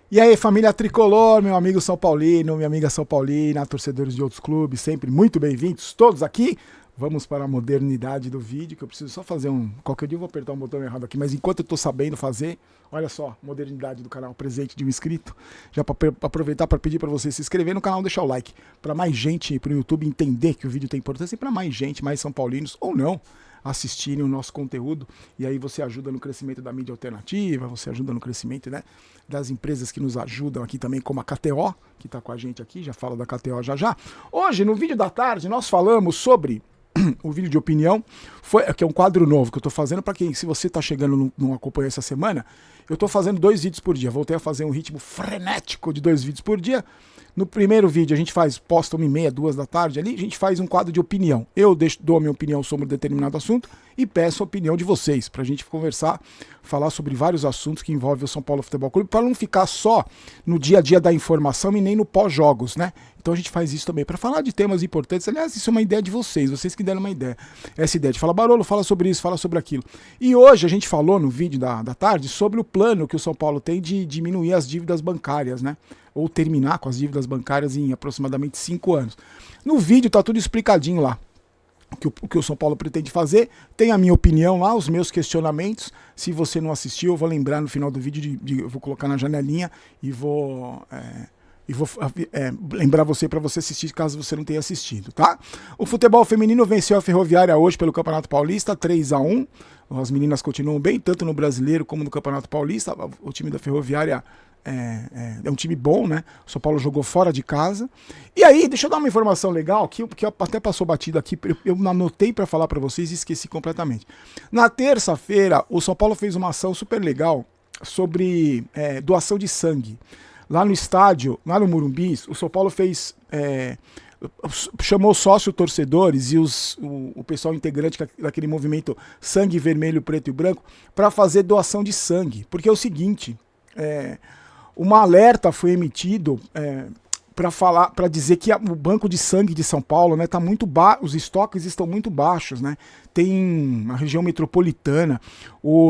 E aí, família tricolor, meu amigo São Paulino, minha amiga São Paulina, torcedores de outros clubes, sempre muito bem-vindos, todos aqui. Vamos para a modernidade do vídeo, que eu preciso só fazer um... Qualquer dia eu vou apertar um botão errado aqui, mas enquanto eu tô sabendo fazer, olha só, modernidade do canal, presente de um inscrito. Já para aproveitar para pedir para você se inscrever no canal, deixar o like, para mais gente, para o YouTube entender que o vídeo tem importância e para mais gente, mais São Paulinos ou não, assistirem o nosso conteúdo, e aí você ajuda no crescimento da mídia alternativa, você ajuda no crescimento, né, das empresas que nos ajudam aqui também, como a KTO, que está com a gente aqui, já falo da KTO já já. Hoje, no vídeo da tarde, nós falamos sobre o vídeo de opinião, que é um quadro novo que eu estou fazendo para quem, se você está chegando não acompanhou essa semana, eu estou fazendo 2 vídeos por dia, voltei a fazer um ritmo frenético de 2 vídeos por dia. No primeiro vídeo a gente posta 1h30, 2 da tarde ali, a gente faz um quadro de opinião. Eu dou a minha opinião sobre um determinado assunto e peço a opinião de vocês, pra gente conversar, falar sobre vários assuntos que envolvem o São Paulo Futebol Clube, para não ficar só no dia a dia da informação e nem no pós-jogos, né? Então a gente faz isso também, para falar de temas importantes. Aliás, isso é uma ideia de vocês que deram uma ideia. Essa ideia de falar, Barolo, fala sobre isso, fala sobre aquilo. E hoje a gente falou no vídeo da tarde sobre o plano que o São Paulo tem de diminuir as dívidas bancárias, né? Ou terminar com as dívidas bancárias em aproximadamente 5 anos. No vídeo tá tudo explicadinho lá. O que o São Paulo pretende fazer, tem a minha opinião lá, os meus questionamentos. Se você não assistiu, eu vou lembrar no final do vídeo, eu vou colocar na janelinha e vou lembrar você para você assistir caso você não tenha assistido, tá? O futebol feminino venceu a Ferroviária hoje pelo Campeonato Paulista, 3-1. As meninas continuam bem, tanto no Brasileiro como no Campeonato Paulista. O time da Ferroviária é um time bom, né? O São Paulo jogou fora de casa. E aí, deixa eu dar uma informação legal, que até passou batido aqui, eu anotei para falar para vocês e esqueci completamente. Na terça-feira, o São Paulo fez uma ação super legal sobre doação de sangue. Lá no estádio, lá no Morumbi, o São Paulo fez... chamou sócio-torcedores e o pessoal integrante daquele movimento Sangue Vermelho, Preto e Branco para fazer doação de sangue. Porque é o seguinte... uma alerta foi emitido para dizer que o banco de sangue de São Paulo, né, tá muito os estoques estão muito baixos, né? Tem a região metropolitana,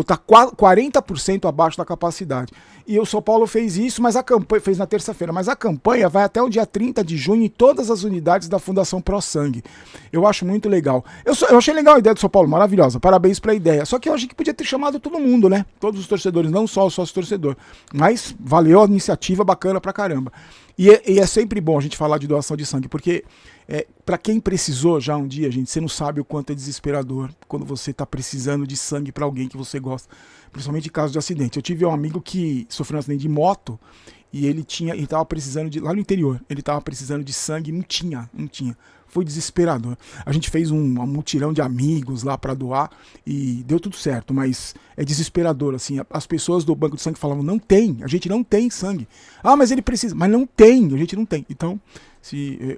tá 40% abaixo da capacidade. E o São Paulo fez isso, mas a campanha fez na terça-feira, mas a campanha vai até o dia 30 de junho em todas as unidades da Fundação Pro Sangue. Eu acho muito legal. Eu achei legal a ideia do São Paulo, maravilhosa. Parabéns pela ideia. Só que eu achei que podia ter chamado todo mundo, né? Todos os torcedores, não só o sócio-torcedor. Mas valeu a iniciativa, bacana pra caramba. E é sempre bom a gente falar de doação de sangue, porque para quem precisou já um dia, gente, você não sabe o quanto é desesperador quando você tá precisando de sangue para alguém que você gosta, principalmente em caso de acidente. Eu tive um amigo que sofreu um acidente de moto e ele tava precisando lá no interior, ele tava precisando de sangue, não tinha. Foi desesperador. A gente fez um mutirão de amigos lá para doar e deu tudo certo, mas é desesperador, assim. As pessoas do banco de sangue falavam, a gente não tem sangue. Ah, mas ele precisa, mas não tem, a gente não tem. Então,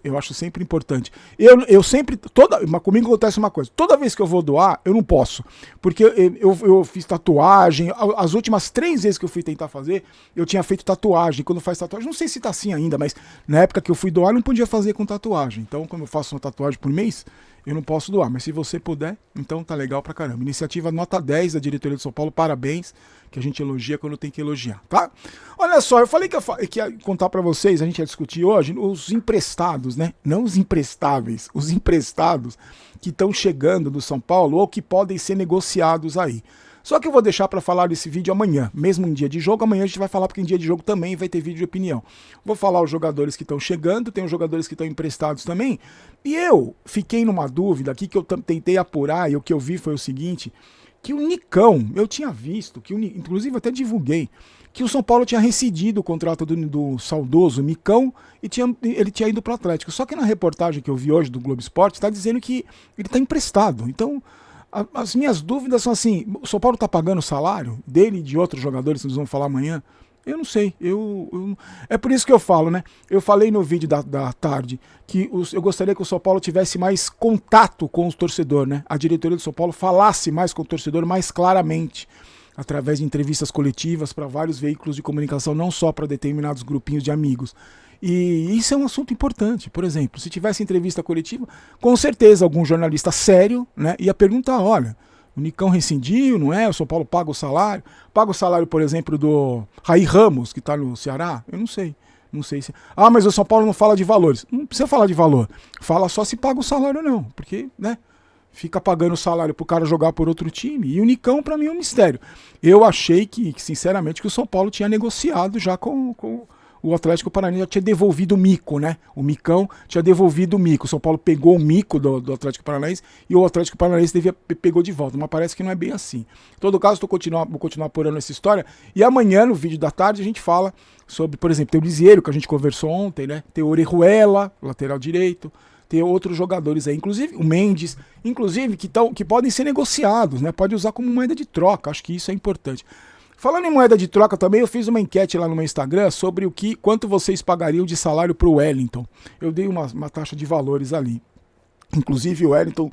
eu acho sempre importante. Eu sempre, mas comigo acontece uma coisa, toda vez que eu vou doar, eu não posso, porque eu fiz tatuagem, as últimas 3 vezes que eu fui tentar fazer, eu tinha feito tatuagem. Quando faz tatuagem, não sei se tá assim ainda, mas na época que eu fui doar, eu não podia fazer com tatuagem. Então, quando eu faço uma tatuagem por mês, eu não posso doar, mas se você puder, então tá legal pra caramba. Iniciativa nota 10 da diretoria de São Paulo, parabéns, que a gente elogia quando tem que elogiar, tá? Olha só, eu falei que ia contar pra vocês, a gente ia discutir hoje, os emprestados, né? Não os imprestáveis, os emprestados que estão chegando do São Paulo ou que podem ser negociados aí. Só que eu vou deixar para falar desse vídeo amanhã, mesmo em dia de jogo. Amanhã a gente vai falar porque em dia de jogo também vai ter vídeo de opinião. Vou falar os jogadores que estão chegando, tem os jogadores que estão emprestados também. E eu fiquei numa dúvida aqui que eu tentei apurar e o que eu vi foi o seguinte, que o Nicão, eu tinha visto, inclusive até divulguei, que o São Paulo tinha rescindido o contrato do saudoso Nicão e ele tinha ido para o Atlético. Só que na reportagem que eu vi hoje do Globo Esporte está dizendo que ele está emprestado. Então... as minhas dúvidas são assim, o São Paulo tá pagando o salário dele e de outros jogadores que nós vamos falar amanhã? Eu não sei, é por isso que eu falo, né? Eu falei no vídeo da tarde que eu gostaria que o São Paulo tivesse mais contato com o torcedor, né? A diretoria do São Paulo falasse mais com o torcedor mais claramente, através de entrevistas coletivas para vários veículos de comunicação, não só para determinados grupinhos de amigos. E isso é um assunto importante. Por exemplo, se tivesse entrevista coletiva, com certeza algum jornalista sério, né, ia perguntar, olha, O Nicão rescindiu, não é? O São Paulo paga o salário. Paga o salário, por exemplo, do Raí Ramos, que tá no Ceará? Eu não sei. Não sei se... Ah, mas o São Paulo não fala de valores. Não precisa falar de valor. Fala só se paga o salário ou não. Porque, né? Fica pagando o salário pro cara jogar por outro time. E o Nicão, pra mim, é um mistério. Eu achei que sinceramente, que o São Paulo tinha negociado já com o Atlético Paranaense, já tinha devolvido o mico, né? O Micão tinha devolvido o mico. O São Paulo pegou o mico do Atlético Paranaense e o Atlético Paranaense pegou de volta. Mas parece que não é bem assim. Em todo caso, vou continuar apurando essa história. E amanhã, no vídeo da tarde, a gente fala sobre, por exemplo, tem o Lisieiro, que a gente conversou ontem, né? Tem o Orejuela, lateral direito. Tem outros jogadores aí, inclusive o Mendes, inclusive que podem ser negociados, né? Pode usar como moeda de troca, acho que isso é importante. Falando em moeda de troca também, eu fiz uma enquete lá no meu Instagram sobre quanto vocês pagariam de salário para o Wellington. Eu dei uma taxa de valores ali. Inclusive o Wellington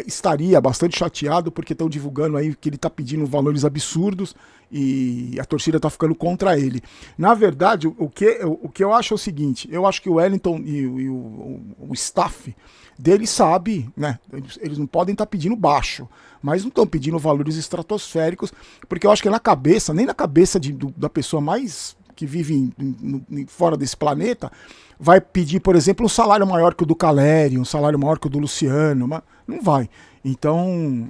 estaria bastante chateado porque estão divulgando aí que ele está pedindo valores absurdos e a torcida está ficando contra ele. Na verdade, o que eu acho é o seguinte, eu acho que o Wellington e o staff dele sabe, né? Eles não podem estar pedindo baixo, mas não estão pedindo valores estratosféricos, porque eu acho que nem na cabeça da pessoa mais que vive fora desse planeta vai pedir, por exemplo, um salário maior que o do Caleri, um salário maior que o do Luciano, mas não vai. Então,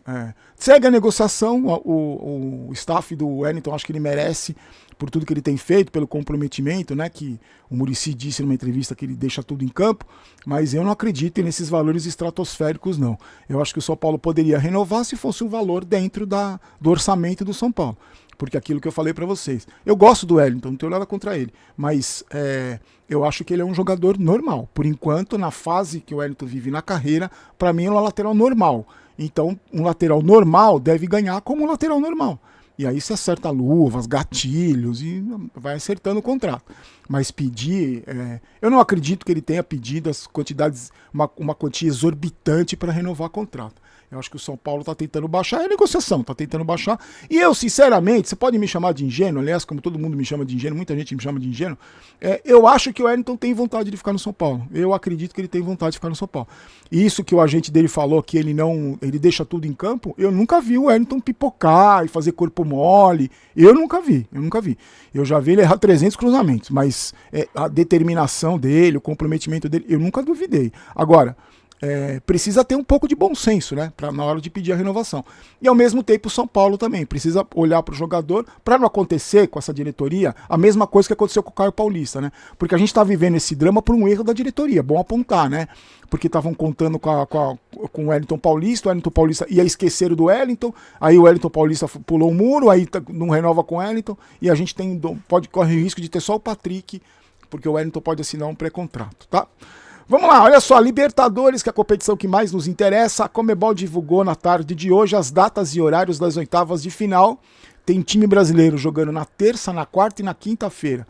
segue a negociação, o staff do Wellington, acho que ele merece por tudo que ele tem feito, pelo comprometimento, né, que o Muricy disse numa entrevista que ele deixa tudo em campo, mas eu não acredito nesses valores estratosféricos, não. Eu acho que o São Paulo poderia renovar se fosse um valor dentro do orçamento do São Paulo. Porque aquilo que eu falei pra vocês. Eu gosto do Wellington, não tenho nada contra ele. Mas eu acho que ele é um jogador normal. Por enquanto, na fase que o Wellington vive na carreira, pra mim é um lateral normal. Então, um lateral normal deve ganhar como um lateral normal. E aí você acerta luvas, gatilhos e vai acertando o contrato. Mas pedir... eu não acredito que ele tenha pedido as quantidades, uma quantia exorbitante para renovar contrato. Eu acho que o São Paulo está tentando baixar, é negociação, está tentando baixar. E eu, sinceramente, você pode me chamar de ingênuo, aliás, como todo mundo me chama de ingênuo, muita gente me chama de ingênuo, eu acho que o Wellington tem vontade de ficar no São Paulo. Eu acredito que ele tem vontade de ficar no São Paulo. E isso que o agente dele falou, que ele deixa tudo em campo, eu nunca vi o Wellington pipocar e fazer corpo mole. Eu nunca vi. Eu já vi ele errar 300 cruzamentos, mas a determinação dele, o comprometimento dele, eu nunca duvidei. Agora... precisa ter um pouco de bom senso, né, na hora de pedir a renovação. E ao mesmo tempo o São Paulo também precisa olhar para o jogador para não acontecer com essa diretoria a mesma coisa que aconteceu com o Caio Paulista, né? Porque a gente está vivendo esse drama por um erro da diretoria, bom apontar, né? Porque estavam contando com o Wellington Paulista ia esquecer do Wellington, aí o Wellington Paulista pulou o muro, aí não renova com o Wellington, e a gente corre o risco de ter só o Patrick, porque o Wellington pode assinar um pré-contrato, tá? Vamos lá, olha só, Libertadores, que é a competição que mais nos interessa, a Conmebol divulgou na tarde de hoje as datas e horários das oitavas de final. Tem time brasileiro jogando na terça, na quarta e na quinta-feira,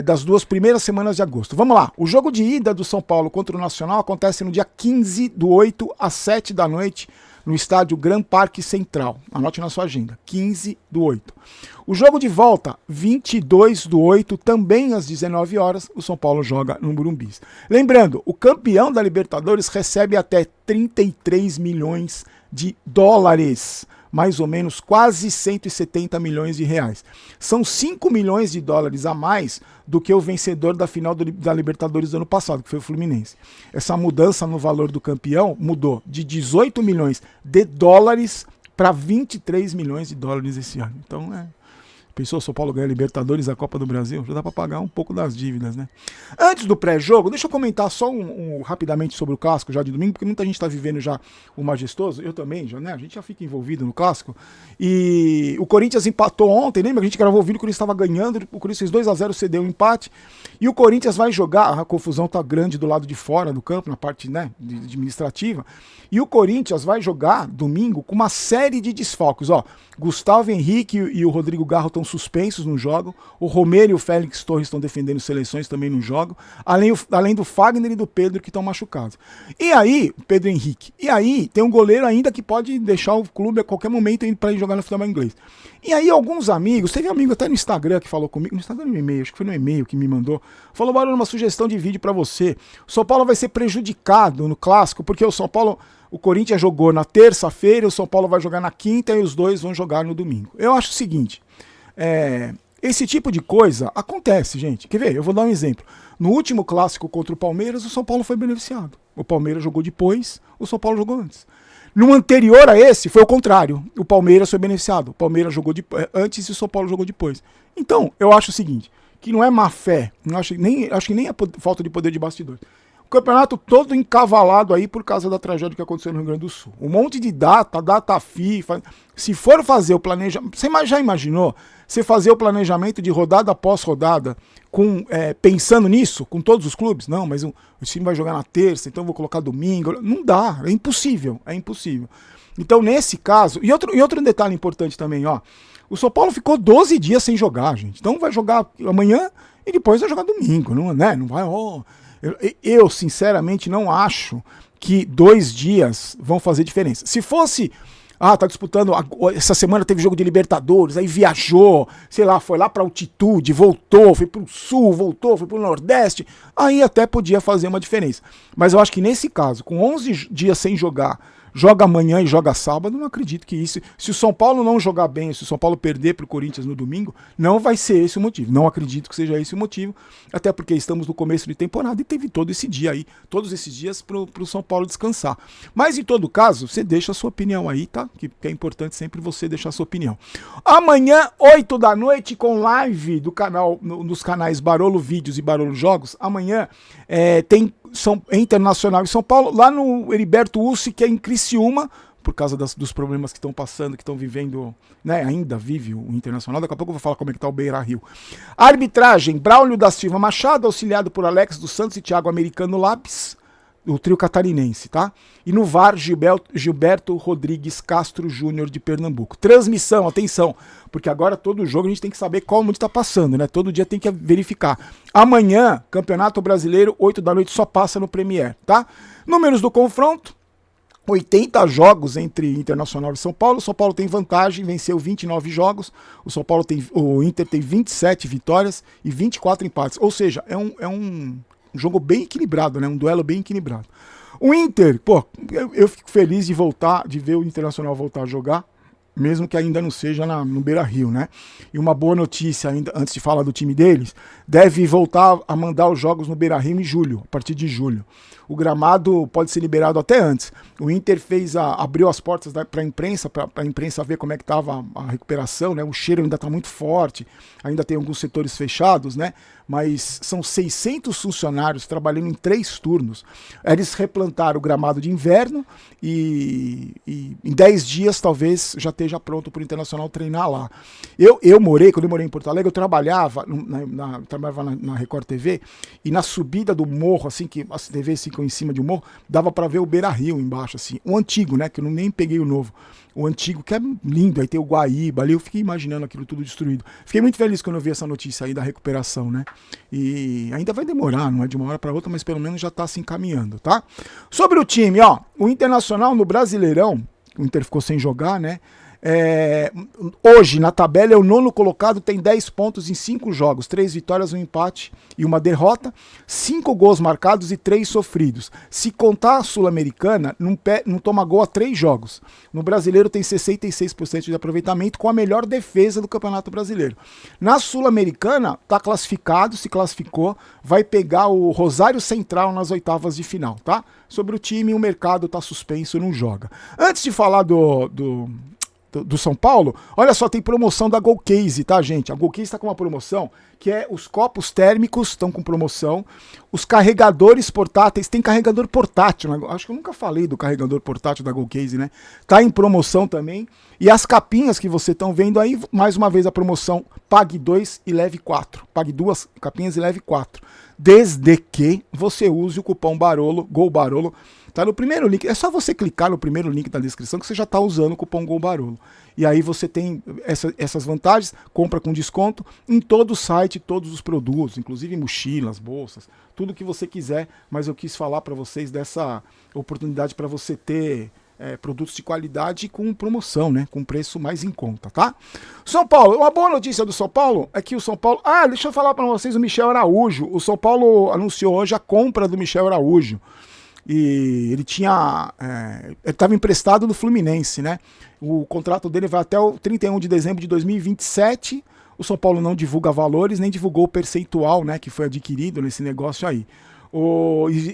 das duas primeiras semanas de agosto. Vamos lá, o jogo de ida do São Paulo contra o Nacional acontece no dia 15/8 às 7 da noite, no estádio Gran Parque Central. Anote na sua agenda, 15/8. O jogo de volta, 22/8, também às 19 horas, o São Paulo joga no Morumbi. Lembrando, o campeão da Libertadores recebe até 33 milhões de dólares, mais ou menos quase 170 milhões de reais. São 5 milhões de dólares a mais do que o vencedor da final da Libertadores do ano passado, que foi o Fluminense. Essa mudança no valor do campeão mudou de 18 milhões de dólares para 23 milhões de dólares esse ano. Então, pensou, São Paulo ganha Libertadores, a Copa do Brasil, já dá para pagar um pouco das dívidas, né? Antes do pré-jogo, deixa eu comentar só rapidamente sobre o Clássico já de domingo, porque muita gente está vivendo já o majestoso, eu também, já, né? A gente já fica envolvido no Clássico. E o Corinthians empatou ontem, lembra? A gente gravou o vídeo, o Corinthians estava ganhando, o Corinthians fez 2-0, cedeu um empate, e o Corinthians vai jogar, a confusão tá grande do lado de fora do campo, na parte, né, administrativa, e o Corinthians vai jogar domingo com uma série de desfalques, ó. Gustavo Henrique e o Rodrigo Garro estão suspensos, não jogam. O Romero e o Félix Torres estão defendendo seleções, também não jogam. Além do Fagner e do Pedro, que estão machucados. E aí, Pedro Henrique. E aí, tem um goleiro ainda que pode deixar o clube a qualquer momento para ir jogar no futebol inglês. E aí, alguns amigos, teve um amigo até no Instagram que falou comigo, no Instagram, no e-mail, acho que foi no e-mail que me mandou, falou: Barulho, uma sugestão de vídeo para você. O São Paulo vai ser prejudicado no Clássico, porque o São Paulo, o Corinthians jogou na terça-feira, o São Paulo vai jogar na quinta e os dois vão jogar no domingo. Eu acho o seguinte, esse tipo de coisa acontece, gente. Quer ver? Eu vou dar um exemplo. No último Clássico contra o Palmeiras, o São Paulo foi beneficiado. O Palmeiras jogou depois, o São Paulo jogou antes. No anterior a esse, foi o contrário. O Palmeiras foi beneficiado. O Palmeiras jogou antes e o São Paulo jogou depois. Então, eu acho o seguinte, que não é má fé, acho que nem é falta de poder de bastidores. O campeonato todo encavalado aí por causa da tragédia que aconteceu no Rio Grande do Sul. Um monte de data FIFA. Se for fazer o planejamento... Você já imaginou você fazer o planejamento de rodada após rodada pensando nisso, com todos os clubes? Não, mas o time vai jogar na terça, então eu vou colocar domingo. Não dá, é impossível. Então, nesse caso... E outro detalhe importante também, ó. O São Paulo ficou 12 dias sem jogar, gente. Então vai jogar amanhã e depois vai jogar domingo, não vai... Eu, sinceramente, não acho que 2 dias vão fazer diferença. Se fosse, tá disputando, essa semana teve jogo de Libertadores, aí viajou, sei lá, foi lá pra altitude, voltou, foi pro sul, voltou, foi pro Nordeste, aí até podia fazer uma diferença. Mas eu acho que nesse caso, com 11 dias sem jogar, joga amanhã e joga sábado, não acredito que isso... Se o São Paulo não jogar bem, se o São Paulo perder pro Corinthians no domingo, não vai ser esse o motivo. Não acredito que seja esse o motivo, até porque estamos no começo de temporada e teve todo esse dia aí, todos esses dias pro São Paulo descansar. Mas em todo caso, você deixa a sua opinião aí, tá? Que é importante sempre você deixar a sua opinião. Amanhã, 8 da noite, com live do canal, nos canais Barolo Vídeos e Barolo Jogos, amanhã tem Internacional em São Paulo, lá no Heriberto Ussi, que é em Criciúma, por causa dos problemas que estão passando, que estão vivendo, ainda vive o Internacional. Daqui a pouco eu vou falar como é que tá o Beira-Rio. Arbitragem: Braulio da Silva Machado, auxiliado por Alex dos Santos e Thiago Americano Lápis, o trio catarinense, tá? E no VAR, Gilberto Rodrigues Castro Júnior de Pernambuco. Transmissão, atenção, porque agora todo jogo a gente tem que saber como está passando, né? Todo dia tem que verificar. Amanhã, Campeonato Brasileiro, 8 da noite, só passa no Premier, tá? Números do confronto: 80 jogos entre Internacional e São Paulo. O São Paulo tem vantagem, venceu 29 jogos. O Inter tem 27 vitórias e 24 empates. Ou seja, é um jogo bem equilibrado, né? Um duelo bem equilibrado. O Inter, eu fico feliz de ver o Internacional voltar a jogar, mesmo que ainda não seja no Beira-Rio, né? E uma boa notícia, ainda antes de falar do time deles, deve voltar a mandar os jogos no Beira-Rio em julho, a partir de julho. O gramado pode ser liberado até antes. O Inter abriu as portas para a imprensa ver como é que estava a recuperação, né? O cheiro ainda está muito forte, ainda tem alguns setores fechados, né? Mas são 600 funcionários trabalhando em 3 turnos. Eles replantaram o gramado de inverno e em 10 dias talvez já esteja pronto para o Internacional treinar lá. Quando eu morei em Porto Alegre, eu trabalhava na Record TV, e na subida do morro, assim, que a TV ficou em cima de um morro, dava para ver o Beira-Rio embaixo, assim. O antigo, né, que eu nem peguei o novo. O antigo, que é lindo, aí tem o Guaíba ali, eu fiquei imaginando aquilo tudo destruído. Fiquei muito feliz quando eu vi essa notícia aí da recuperação, né? E ainda vai demorar, não é de uma hora para outra, mas pelo menos já tá se encaminhando, tá? Sobre o time, ó, o Internacional no Brasileirão, o Inter ficou sem jogar, né? Hoje, na tabela, é o 9º colocado, tem 10 pontos em 5 jogos, 3 vitórias, 1 empate e 1 derrota, 5 gols marcados e 3 sofridos. Se contar a Sul-Americana, não toma gol a 3 jogos. No Brasileiro tem 66% de aproveitamento, com a melhor defesa do Campeonato Brasileiro. Na Sul-Americana, tá classificado, se classificou, vai pegar o Rosário Central nas oitavas de final, tá? Sobre o time, o mercado tá suspenso, não joga. Antes de falar do São Paulo, olha só, tem promoção da Golcase, tá, gente? A Golcase tá com uma promoção que é os copos térmicos estão com promoção, os carregadores portáteis, tem carregador portátil, né? Acho que eu nunca falei do carregador portátil da Golcase, né? Tá em promoção também, e as capinhas que vocês estão vendo aí, mais uma vez a promoção, pague 2 e leve 4, pague 2 capinhas e leve 4, desde que você use o cupom Barolo, Gol Barolo, Tá no primeiro link. É só você clicar no primeiro link da descrição que você já está usando o cupom GOLBAROLO. E aí você tem essas vantagens, compra com desconto em todo o site, todos os produtos, inclusive mochilas, bolsas, tudo que você quiser. Mas eu quis falar para vocês dessa oportunidade para você ter produtos de qualidade com promoção, né? Com preço mais em conta, tá? São Paulo, uma boa notícia do São Paulo é que o São Paulo... Ah, deixa eu falar para vocês o Michel Araújo. O São Paulo anunciou hoje a compra do Michel Araújo. E ele tinha... ele estava emprestado do Fluminense, né? O contrato dele vai até o 31 de dezembro de 2027. O São Paulo não divulga valores, nem divulgou o percentual, né, que foi adquirido nesse negócio aí.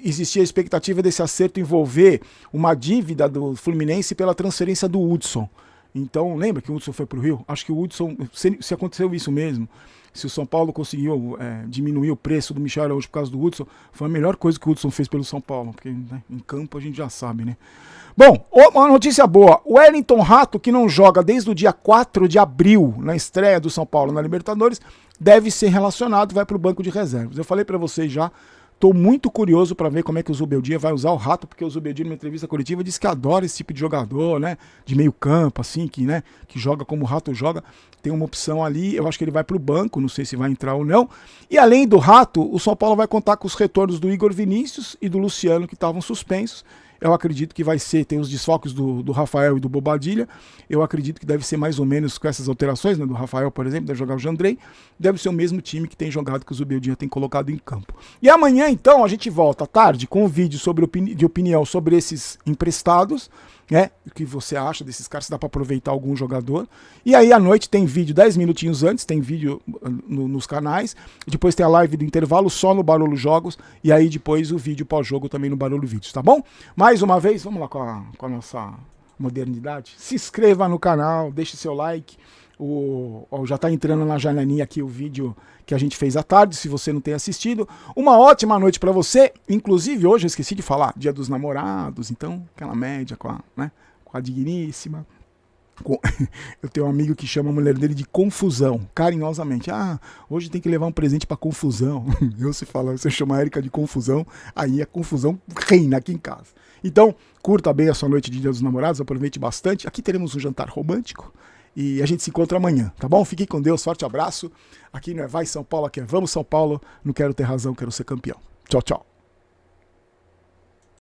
Existia a expectativa desse acerto envolver uma dívida do Fluminense pela transferência do Hudson. Então, lembra que o Hudson foi para o Rio? Acho que o Hudson, se aconteceu isso mesmo, se o São Paulo conseguiu diminuir o preço do Michel Araújo por causa do Hudson, foi a melhor coisa que o Hudson fez pelo São Paulo, porque, né, em campo a gente já sabe, né? Bom, uma notícia boa, o Wellington Rato, que não joga desde o dia 4 de abril, na estreia do São Paulo na Libertadores, deve ser relacionado, vai para o banco de reservas. Eu falei para vocês já, estou muito curioso para ver como é que o Zubeldia vai usar o Rato, porque o Zubeldia, numa entrevista coletiva, disse que adora esse tipo de jogador, né? De meio campo, assim, que joga como o Rato joga. Tem uma opção ali, eu acho que ele vai para o banco, não sei se vai entrar ou não. E além do Rato, o São Paulo vai contar com os retornos do Igor Vinícius e do Luciano, que estavam suspensos. Eu acredito que vai ser, tem os desfalques do Rafael e do Bobadilha. Eu acredito que deve ser mais ou menos com essas alterações, né? Do Rafael, por exemplo, deve jogar o Jandrei. Deve ser o mesmo time que tem jogado, que o Zubeldia tem colocado em campo. E amanhã, então, a gente volta à tarde com um vídeo de opinião sobre esses emprestados, né? O que você acha desses caras, se dá para aproveitar algum jogador. E aí à noite tem vídeo 10 minutinhos antes, tem vídeo nos canais. Depois tem a live do intervalo só no Barolo Jogos. E aí depois o vídeo pós-jogo também no Barolo Vídeos, tá bom? Mais uma vez, vamos lá com a nossa modernidade. Se inscreva no canal, deixe seu like. Já está entrando na janelinha aqui o vídeo que a gente fez à tarde, se você não tem assistido. Uma ótima noite para você. Inclusive, hoje eu esqueci de falar, Dia dos Namorados, então aquela média com a digníssima. Eu tenho um amigo que chama a mulher dele de Confusão, carinhosamente. Ah, hoje tem que levar um presente para Confusão. Você chama a Érica de Confusão, aí a confusão reina aqui em casa. Então, curta bem a sua noite de Dia dos Namorados, aproveite bastante. Aqui teremos um jantar romântico. E a gente se encontra amanhã, tá bom? Fiquem com Deus, forte abraço. Aqui não é Vai São Paulo, aqui é Vamos São Paulo. Não quero ter razão, quero ser campeão. Tchau, tchau.